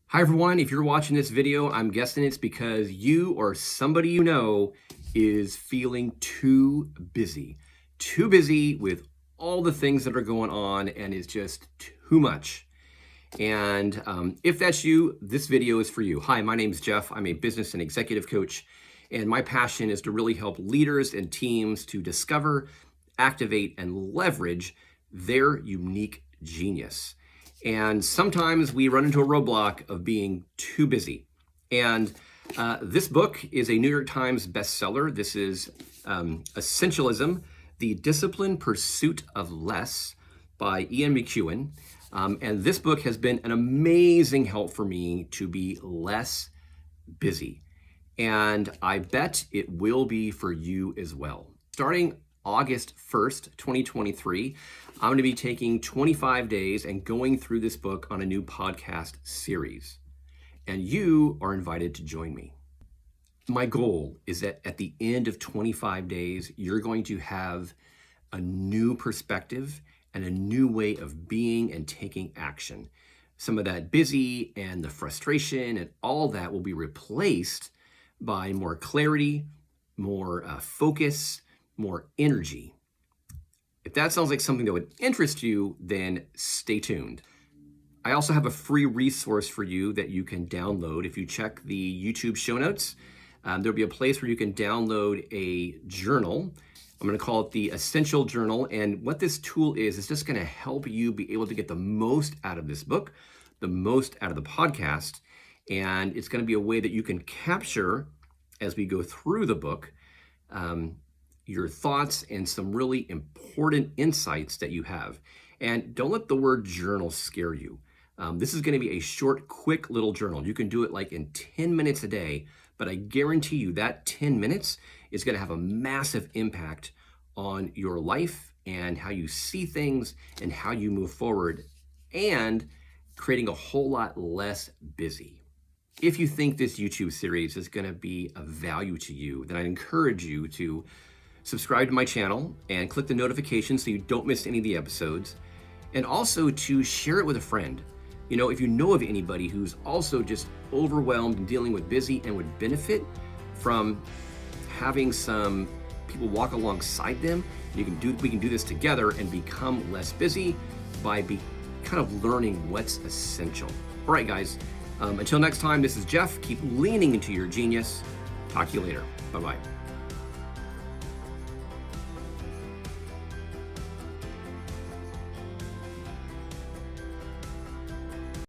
Hi everyone, if you're watching this video, I'm guessing it's because you or somebody you know is feeling too busy. Too busy with all the things that are going on and is just too much. And if that's you, this video is for you. Hi, my name is Jeff. I'm a business and executive coach, and my passion is to really help leaders and teams to discover, activate, and leverage their unique genius. And sometimes we run into a roadblock of being too busy. And this book is a New York Times bestseller. This is Essentialism, The Disciplined Pursuit of Less by Ian McEwan. And this book has been an amazing help for me to be less busy. And I bet it will be for you as well. Starting August 1st, 2023, I'm going to be taking 25 days and going through this book on a new podcast series. And you are invited to join me. My goal is that at the end of 25 days, you're going to have a new perspective and a new way of being and taking action. Some of that busy and the frustration and all that will be replaced by more clarity, more focus, more energy. If that sounds like something that would interest you, then stay tuned. I also have a free resource for you that you can download. If you check the YouTube show notes, there'll be a place where you can download a journal. I'm going to call it the Essential Journal. And what this tool is just going to help you be able to get the most out of this book, the most out of the podcast. And it's going to be a way that you can capture, as we go through the book, your thoughts and some really important insights that you have. And don't let the word journal scare you. This is going to be a short, quick little journal. You can do it like in 10 minutes a day, but I guarantee you that 10 minutes is going to have a massive impact on your life and how you see things and how you move forward, and creating a whole lot less busy. If you think this YouTube series is going to be of value to you, then I encourage you to subscribe to my channel and click the notification so you don't miss any of the episodes, and also to share it with a friend. You know, if you know of anybody who's also just overwhelmed and dealing with busy and would benefit from having some people walk alongside them, we can do this together and become less busy by kind of learning what's essential. All right, guys, until next time, this is Jeff. Keep leaning into your genius. Talk to you later. Bye-bye.